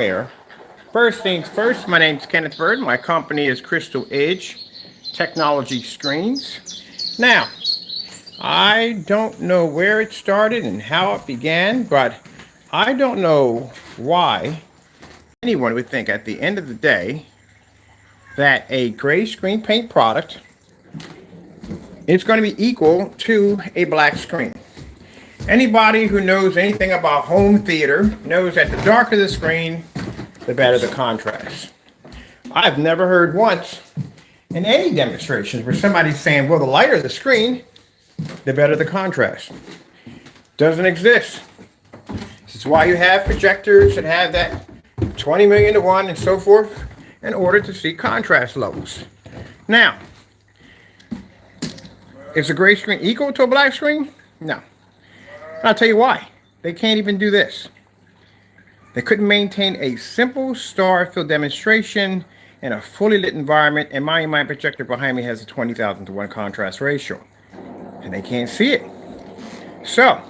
Where? First things first, my name is Kenneth Bird. My company is Crystal Edge Technology Screens. Now, I don't know where it started and how it began, but I don't know why anyone would think at the end of the day that a gray screen paint product is going to be equal to a black screen. Anybody who knows anything about home theater knows that the darker the screen, the better the contrast. I've never heard once in any demonstrations where somebody's saying, well, the lighter the screen, the better the contrast. Doesn't exist. This is why you have projectors that have that 20 million to 1 and so forth in order to see contrast levels. Now, is a gray screen equal to a black screen? No. I'll tell you why. They can't even do this. They couldn't maintain a simple star field demonstration in a fully lit environment, and my projector behind me has a 20,000 to 1 contrast ratio, and they can't see it. So,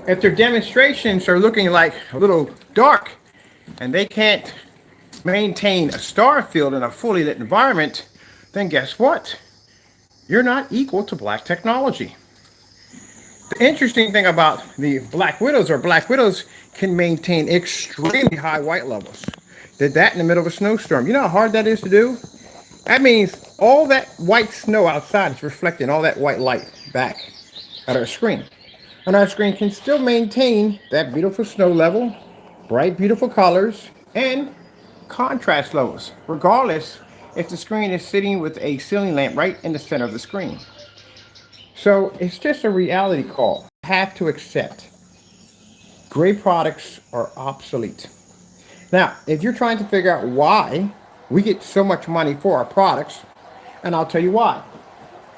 if their demonstrations are looking like a little dark, and they can't maintain a star field in a fully lit environment, then guess what? You're not equal to black technology. The interesting thing about the Black Widows can maintain extremely high white levels. Did that in the middle of a snowstorm. You know how hard that is to do? That means all that white snow outside is reflecting all that white light back at our screen. And our screen can still maintain that beautiful snow level, bright, beautiful colors, and contrast levels, regardless if the screen is sitting with a ceiling lamp right in the center of the screen. So it's just a reality call. I have to accept gray products are obsolete. Now, if you're trying to figure out why we get so much money for our products, and I'll tell you why.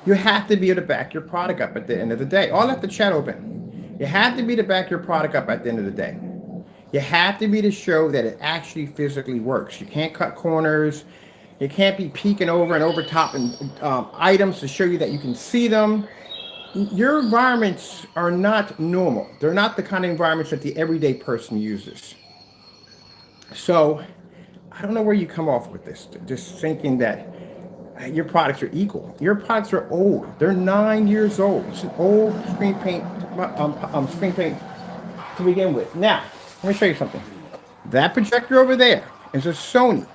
You have to be able to back your product up at the end of the day. I'll let the chat open. You have to be to back your product up at the end of the day. You have to be to show that it actually physically works. You can't cut corners. You can't be peeking over and overtopping items to show you that you can see them. Your environments are not normal. They're not the kind of environments that the everyday person uses. So I don't know where you come off with this, just thinking that your products are equal. Your products are old. They're 9 years old. It's an old screen paint to begin with. Now, let me show you something. That projector over there is a Sony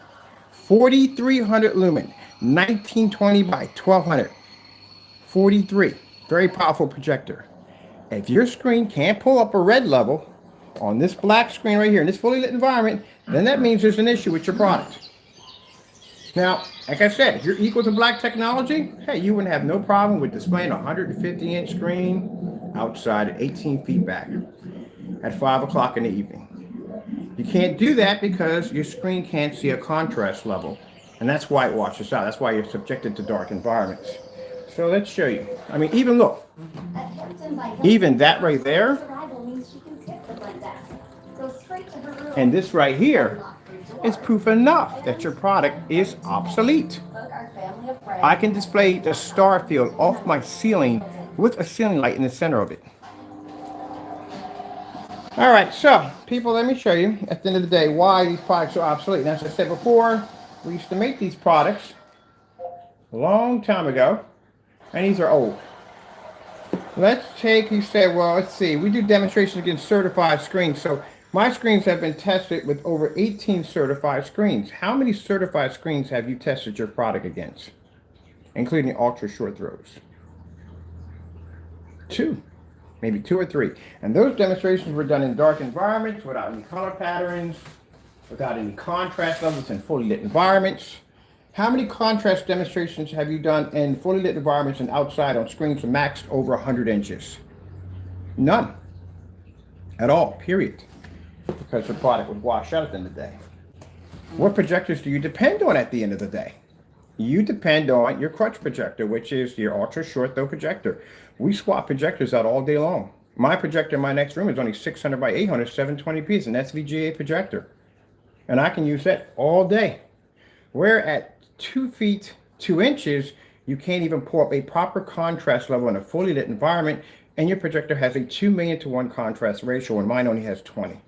4300 lumen, 1920 by 1200, 43. Very powerful projector. If your screen can't pull up a red level on this black screen right here in this fully lit environment, then that means there's an issue with your product. Now, like I said, if you're equal to black technology, hey, you wouldn't have no problem with displaying a 150-inch screen outside at 18 feet back at 5 o'clock in the evening. You can't do that because your screen can't see a contrast level, and that's why it washes out. That's why you're subjected to dark environments. So let's show you. I mean, even look, even that right there, and this right here is proof enough that your product is obsolete. I can display the star field off my ceiling with a ceiling light in the center of it. All right, so people, let me show you at the end of the day why these products are obsolete. And as I said before, we used to make these products a long time ago, and these are old. Let's take, you say, well, let's see, we do demonstrations against certified screens. So my screens have been tested with over 18 certified screens. How many certified screens have you tested your product against, including ultra short throws? 2, maybe 2 or 3. And those demonstrations were done in dark environments without any color patterns, without any contrast levels in fully lit environments. How many contrast demonstrations have you done in fully lit environments and outside on screens maxed over 100 inches? None. At all, period. Because the product would wash out at the end of the day. What projectors do you depend on at the end of the day? You depend on your crutch projector, which is your ultra short throw projector. We swap projectors out all day long. My projector in my next room is only 600 by 800, 720p. It's an SVGA projector. And I can use that all day. Where at 2 feet 2 inches, you can't even pull up a proper contrast level in a fully lit environment, and your projector has a 2 million to 1 contrast ratio, and mine only has 20.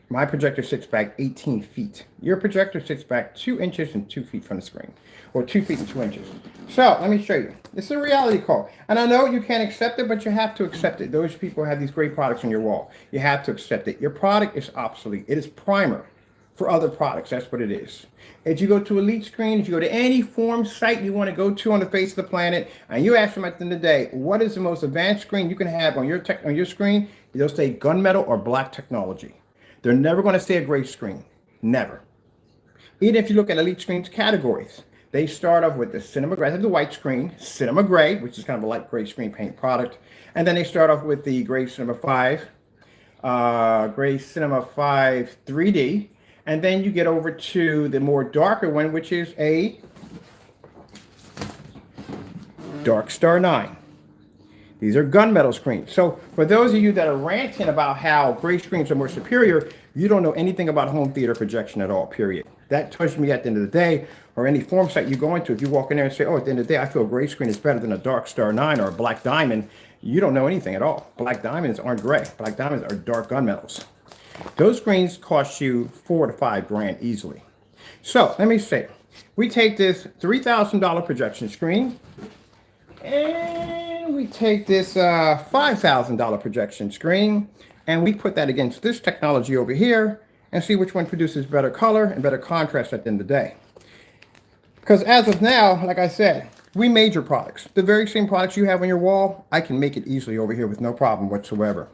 My projector sits back 18 feet. Your projector sits back 2 inches and 2 feet from the screen, or 2 feet and 2 inches. So let me show you. It's a reality call. And I know you can't accept it, but you have to accept it. Those people have these great products on your wall. You have to accept it. Your product is obsolete. It is primer for other products. That's what it is. If you go to Elite Screen, if you go to any form site you want to go to on the face of the planet, and you ask them at the end of the day, what is the most advanced screen you can have on your screen? They'll say gunmetal or black technology. They're never going to say a gray screen. Never. Even if you look at Elite Screen's categories, they start off with the cinema gray, the white screen, cinema gray, which is kind of a light gray screen paint product. And then they start off with the gray cinema 5, gray cinema 5 3D. And then you get over to the more darker one, which is a Dark Star 9. These are gunmetal screens. So for those of you that are ranting about how gray screens are more superior, you don't know anything about home theater projection at all, period. That tells me at the end of the day, or any form site you go into, if you walk in there and say, oh, at the end of the day, I feel a gray screen is better than a Dark Star 9 or a Black Diamond, you don't know anything at all. Black Diamonds aren't gray. Black Diamonds are dark gunmetals. Those screens cost you $4 to $5 grand easily. So let me say, we take this $3,000 projection screen, and we take this $5,000 projection screen, and we put that against this technology over here and see which one produces better color and better contrast at the end of the day. Because as of now, like I said, we made your products. The very same products you have on your wall, I can make it easily over here with no problem whatsoever.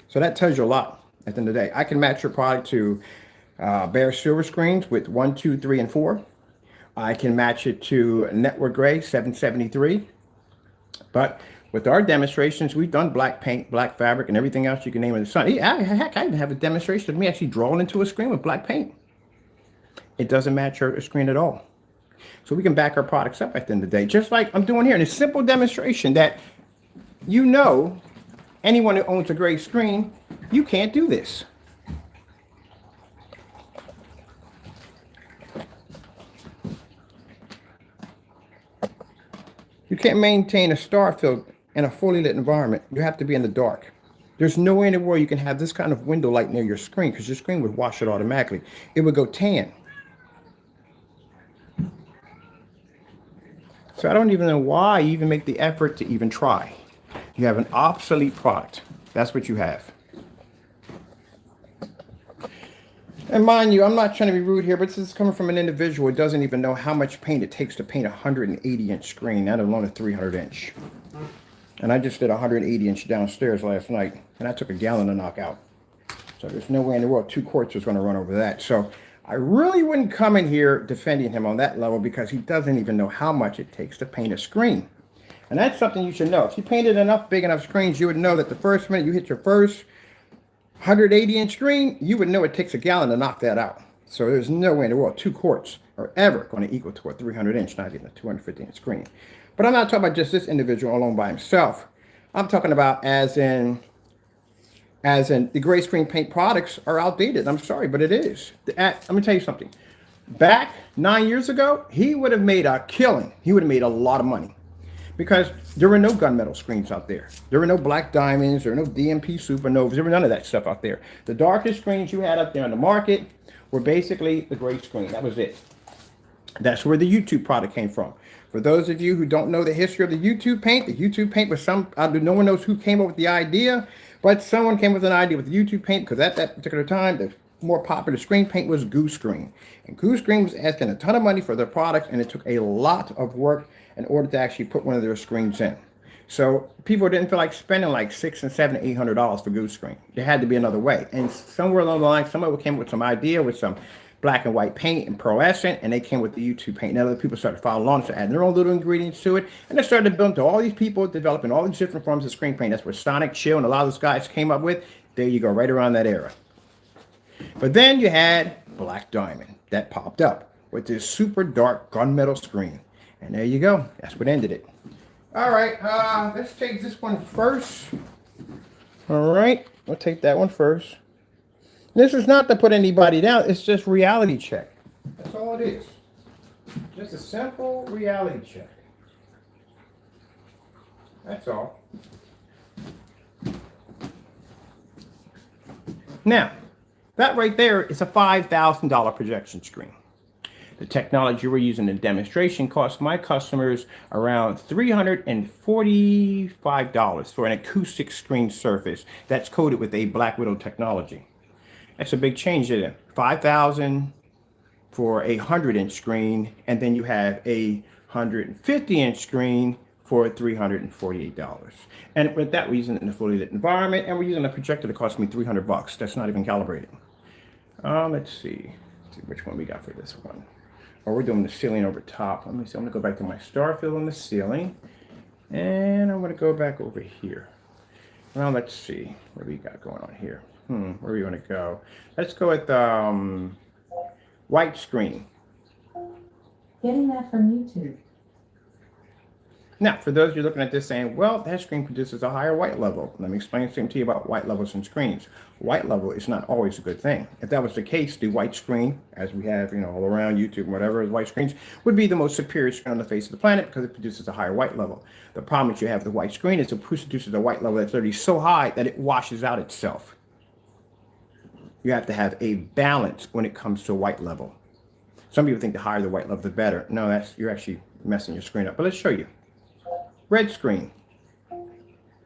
So that tells you a lot at the end of the day. I can match your product to bare silver screens with 1, 2, 3, and 4. I can match it to network gray 773. But with our demonstrations, we've done black paint, black fabric, and everything else you can name in the sun. Heck, I even have a demonstration of me actually drawing into a screen with black paint. It doesn't match our screen at all. So we can back our products up at the end of the day, just like I'm doing here in a simple demonstration that you know anyone who owns a gray screen, you can't do this. You can't maintain a star field in a fully lit environment. You have to be in the dark. There's no way in the world you can have this kind of window light near your screen because your screen would wash it automatically. It would go tan. So I don't even know why you even make the effort to even try. You have an obsolete product. That's what you have. And mind you, I'm not trying to be rude here, but this is coming from an individual who doesn't even know how much paint it takes to paint a 180-inch screen, let alone a 300-inch. And I just did a 180-inch downstairs last night, and I took a gallon to knock out. So there's no way in the world 2 quarts was going to run over that. So I really wouldn't come in here defending him on that level because he doesn't even know how much it takes to paint a screen. And that's something you should know. If you painted enough big enough screens, you would know that the first minute you hit your first 180-inch screen, you would know it takes a gallon to knock that out. So there's no way in the world 2 quarts are ever going to equal to a 300-inch, not even a 250-inch screen. But I'm not talking about just this individual alone by himself. I'm talking about as in the gray screen paint products are outdated. I'm sorry, but it is. Let me tell you something. Back 9 years ago, he would have made a killing. He would have made a lot of money. Because there were no gunmetal screens out there. There were no black diamonds. There were no DMP supernovas. There were none of that stuff out there. The darkest screens you had up there on the market were basically the gray screen. That was it. That's where the YouTube product came from. For those of you who don't know the history of the YouTube paint was no one knows who came up with the idea, but someone came with an idea with the YouTube paint because at that particular time, the more popular screen paint was Goose Screen. And Goose Screen was asking a ton of money for their products, and it took a lot of work in order to actually put one of their screens in. So people didn't feel like spending like $600 and $700, $800 for Goose Screen. There had to be another way. And somewhere along the line, someone came with some idea with some black and white paint and pearlescent, and they came with the YouTube paint. And other people started following along, started adding their own little ingredients to it, and they started to build to all these people developing all these different forms of screen paint. That's where Sonic, Chill, and a lot of those guys came up with. There you go, right around that era. But then you had Black Diamond that popped up with this super dark gunmetal screen. And there you go. That's what ended it. All right, let's take this one first. All right, we'll take that one first. This is not to put anybody down. It's just reality check. That's all it is. Just a simple reality check. That's all. Now, That right there is a $5,000 projection screen. The technology we're using in demonstration cost my customers around $345 for an acoustic screen surface that's coated with a Black Widow technology. That's a big change there. $5,000 for a 100-inch screen, and then you have a 150-inch screen for $348. And with that, we're using it in a fully lit environment, and we're using a projector that cost me $300. That's not even calibrated. Let's see which one we got for this one. Or we're doing the ceiling over top. Let me see. I'm gonna go back to my star fill on the ceiling, and I'm gonna go back over here. Well, let's see what we got going on here. Where do we want to go? Let's go with white screen. Getting that from YouTube. Now, for those of you looking at this saying, well, that screen produces a higher white level. Let me explain something to you about white levels in screens. White level is not always a good thing. If that was the case, the white screen, as we have, all around YouTube and whatever, white screens would be the most superior screen on the face of the planet because it produces a higher white level. The problem that you have with the white screen is it produces a white level that's literally so high that it washes out itself. You have to have a balance when it comes to white level. Some people think the higher the white level, the better. No, you're actually messing your screen up. But let's show you. Red screen.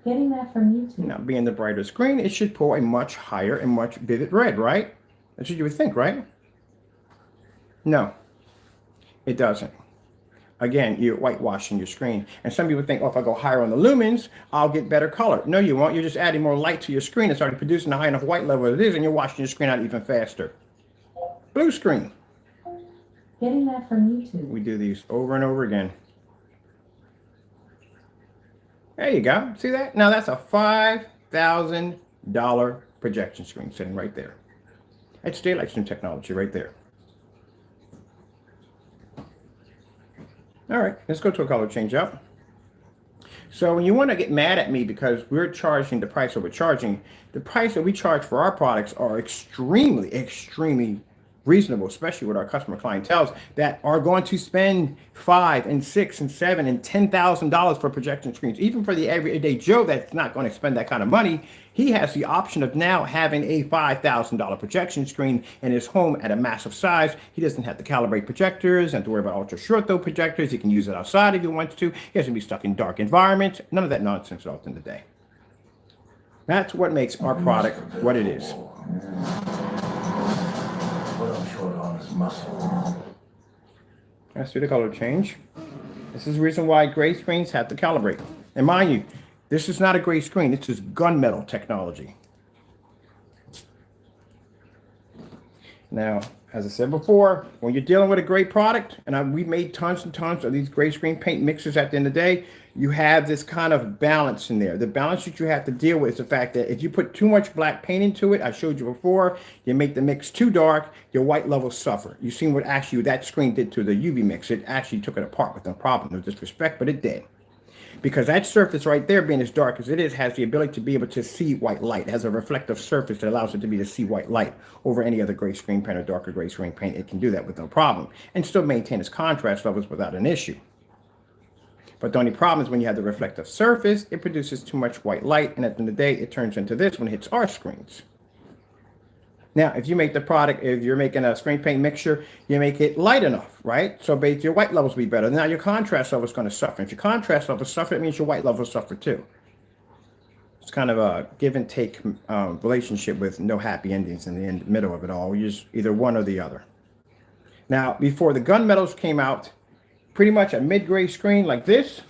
Getting that from YouTube. Now, being the brighter screen, it should pull a much higher and much vivid red, right? That's what you would think, right? No, it doesn't. Again, you're whitewashing your screen. And some people think, oh, if I go higher on the lumens, I'll get better color. No, you won't. You're just adding more light to your screen. It's already producing a high enough white level as it is, and you're washing your screen out even faster. Blue screen. Getting that from YouTube. We do these over and over again. There you go. See that? Now that's a $5,000 projection screen sitting right there. That's daylight stream technology right there. All right, let's go to a color change up. So when you want to get mad at me because we're charging the price that we're charging, the price that we charge for our products are extremely, extremely reasonable, especially with our customer clientele that are going to spend $5,000 and $6,000 and $7,000 and $10,000 for projection screens. Even for the everyday Joe that's not going to spend that kind of money, he has the option of now having a $5,000 projection screen in his home at a massive size. He doesn't have to calibrate projectors, doesn't have to worry about ultra short throw projectors. He can use it outside if he wants to. He doesn't be stuck in dark environments. None of that nonsense at all in the day. That's what makes our product what it is. Let's do the color change. This is the reason why gray screens have to calibrate. And mind you, this is not a gray screen. This is gunmetal technology. Now, as I said before, when you're dealing with a great product, and we made tons and tons of these gray screen paint mixes at the end of the day, you have this kind of balance in there. The balance that you have to deal with is the fact that if you put too much black paint into it, I showed you before, you make the mix too dark, your white levels suffer. You've seen what actually that screen did to the UV mix. It actually took it apart with no problem, no disrespect, but it did. Because that surface right there, being as dark as it is, has the ability to be able to see white light. It has a reflective surface that allows it to be to see white light over any other gray screen paint or darker gray screen paint. It can do that with no problem and still maintain its contrast levels without an issue. But the only problem is when you have the reflective surface, it produces too much white light, and at the end of the day, it turns into this when it hits our screens. Now, if you make the product, if you're making a screen paint mixture, you make it light enough, right? So basically your white levels will be better. Now your contrast level is going to suffer. If your contrast level suffer, it means your white levels suffer too. It's kind of a give and take relationship with no happy endings in the middle of it all. You just either one or the other. Now, before the gunmetals came out, pretty much a mid-gray screen like this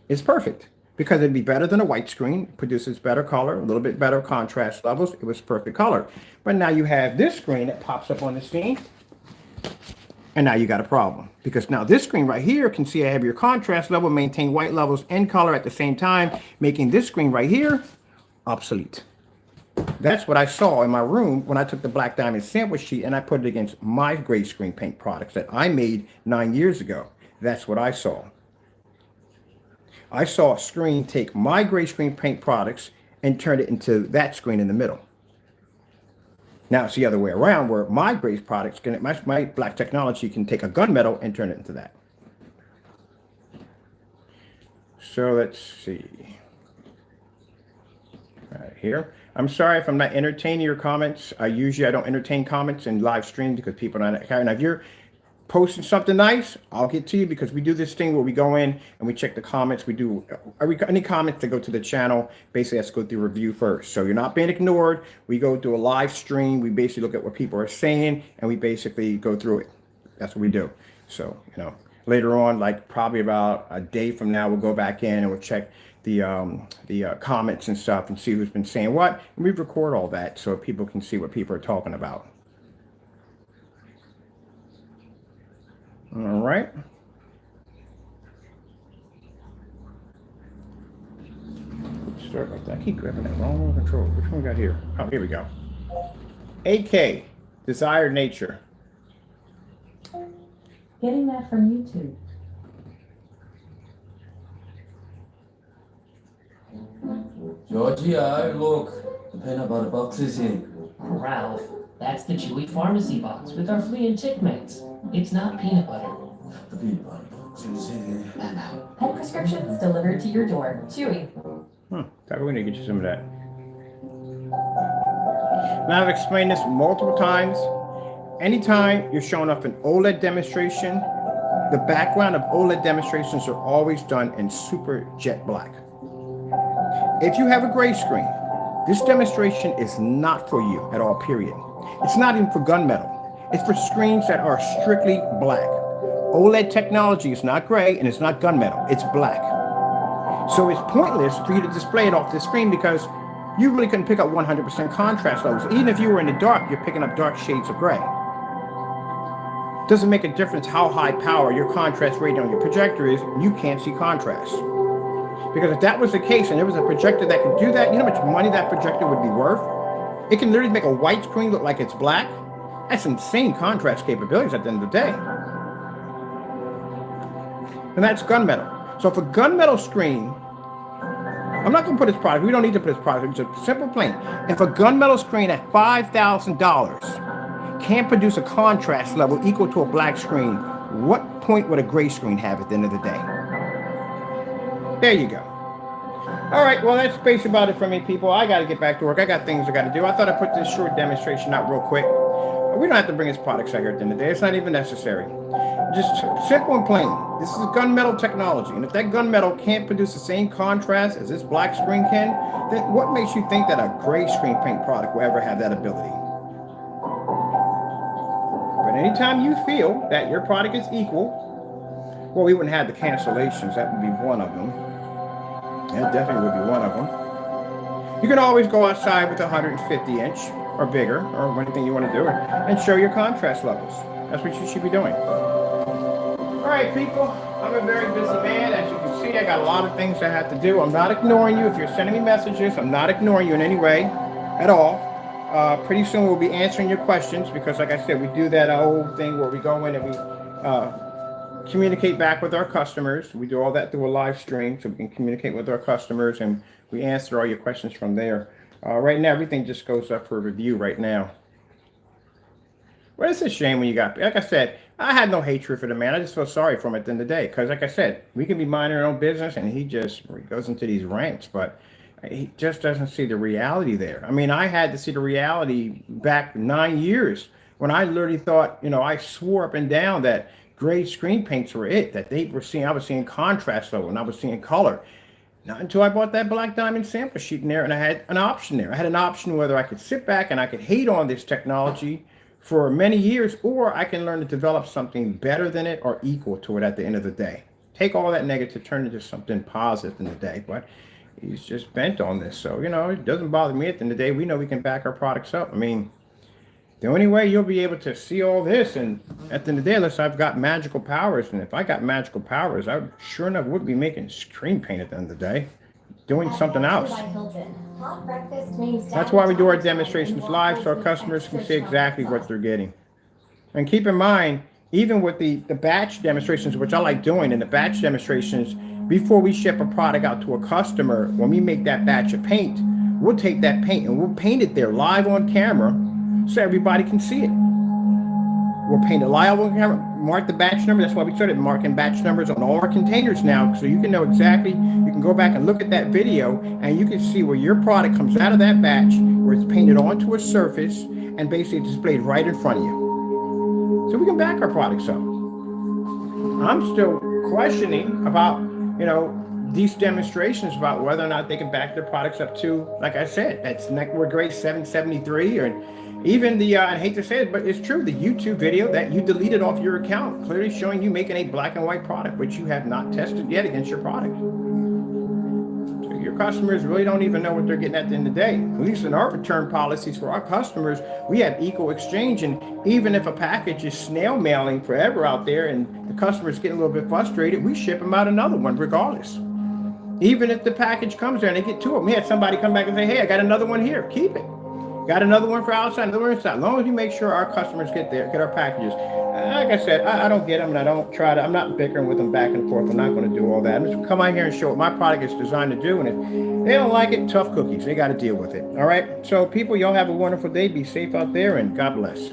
is perfect because it'd be better than a white screen, produces better color, a little bit better contrast levels. It was perfect color. But now you have this screen that pops up on the scene, and now you got a problem because now this screen right here can see I have your contrast level, maintain white levels and color at the same time, making this screen right here obsolete. That's what I saw in my room when I took the Black Diamond sample sheet and I put it against my gray screen paint products that I made 9 years ago. That's what I saw. I saw a screen take my gray screen paint products and turn it into that screen in the middle. Now it's the other way around where my gray products, my black technology can take a gunmetal and turn it into that. So let's see. Right here. I'm sorry if I'm not entertaining your comments. Usually I don't entertain comments in live streams because people are not caring. Now, if you're posting something nice, I'll get to you because we do this thing where we go in and we check the comments. We do any comments that go to the channel basically has to go through review first. So you're not being ignored. We go do a live stream. We basically look at what people are saying and we basically go through it. That's what we do. So, later on, like probably about a day from now, we'll go back in and we'll check the comments and stuff and see who's been saying what. And we record all that so people can see what people are talking about. All right. Sorry about that. I keep grabbing that wrong remote control. Which one we got here? Oh, here we go. AK, desired nature. Getting that from YouTube. Georgia, look, the peanut butter box is here. Ralph, that's the Chewy Pharmacy box with our flea and tick meds. It's not peanut butter. The peanut butter box is here. Pet prescriptions delivered to your door. Chewy. We're going to get you some of that. Now, I've explained this multiple times. Anytime you're showing off an OLED demonstration, the background of OLED demonstrations are always done in super jet black. If you have a gray screen, this demonstration is not for you at all, period. It's not even for gunmetal. It's for screens that are strictly black. OLED technology is not gray and it's not gunmetal, it's black. So it's pointless for you to display it off the screen because you really couldn't pick up 100% contrast levels. Even if you were in the dark, you're picking up dark shades of gray. Doesn't make a difference how high power your contrast rating on your projector is, you can't see contrast. Because if that was the case and there was a projector that could do that, you know how much money that projector would be worth? It can literally make a white screen look like it's black. That's insane contrast capabilities at the end of the day. And that's gunmetal. So for gunmetal screen, I'm not going to put this product. We don't need to put this product. It's a simple plain. If a gunmetal screen at $5,000 can't produce a contrast level equal to a black screen, what point would a gray screen have at the end of the day? There you go. All right, well, that's basically about it for me, people. I got to get back to work. I got things I got to do. I thought I'd put this short demonstration out real quick. We don't have to bring his products out here at the end of the day. It's not even necessary. Just simple and plain. This is gunmetal technology. And if that gunmetal can't produce the same contrast as this black screen can, then what makes you think that a gray screen paint product will ever have that ability? But anytime you feel that your product is equal, well, we wouldn't have the cancellations. That would be one of them. That definitely would be one of them. You can always go outside with a 150-inch or bigger, or anything you want to do, and show your contrast levels. That's what you should be doing. All right, people, I'm a very busy man. As you can see, I got a lot of things I have to do. I'm not ignoring you. If you're sending me messages, I'm not ignoring you in any way at all. Pretty soon we'll be answering your questions because, like I said, we do that whole thing where we go in and we communicate back with our customers. We do all that through a live stream so we can communicate with our customers and we answer all your questions from there. Right now, everything just goes up for review right now. Well, it's a shame when you got, like I said, I had no hatred for the man. I just feel sorry for him at the end of the day. Because like I said, we can be minding our own business and he goes into these rants, but he just doesn't see the reality there. I mean, I had to see the reality back 9 years when I literally thought, I swore up and down that gray screen paints were it, that they were seeing, I was seeing contrast level and I was seeing color. Not until I bought that Black Diamond sample sheet in there and I had an option there. I had an option whether I could sit back and I could hate on this technology for many years, or I can learn to develop something better than it or equal to it at the end of the day. Take all that negative, turn it into something positive in the day. But he's just bent on this. So, it doesn't bother me at the end of the day. We know we can back our products up. I mean, the only way you'll be able to see all this, and at the end of the day, unless I've got magical powers, and if I got magical powers, I sure enough would be making screen paint at the end of the day, doing something else. That's why we do our demonstrations live, so our customers can see exactly what they're getting. And keep in mind, even with the batch demonstrations, which I like doing, in the batch demonstrations, before we ship a product out to a customer, when we make that batch of paint, we'll take that paint and we'll paint it there live on camera so everybody can see it. We'll paint it live on camera. mark the batch number. That's why we started marking batch numbers on all our containers now, so you can know exactly. You can go back and look at that video, and you can see where your product comes out of that batch, where it's painted onto a surface and basically displayed right in front of you. So we can back our products up. I'm still questioning about, these demonstrations about whether or not they can back their products up to, like I said, we're grade 773, or even the, I hate to say it, but it's true, the YouTube video that you deleted off your account, clearly showing you making a black and white product, which you have not tested yet against your product. So your customers really don't even know what they're getting at the end of the day. At least in our return policies for our customers, we have equal exchange, and even if a package is snail mailing forever out there and the customer's getting a little bit frustrated, we ship them out another one regardless. Even if the package comes there and they get two of them, we had somebody come back and say, hey, I got another one here, keep it. Got another one for outside, another one inside. As long as you make sure our customers get our packages. Like I said, I don't get them, and I don't try to, I'm not bickering with them back and forth. I'm not going to do all that. I'm just going to come out here and show what my product is designed to do. And if they don't like it, tough cookies. They got to deal with it. All right. So people, y'all have a wonderful day. Be safe out there, and God bless.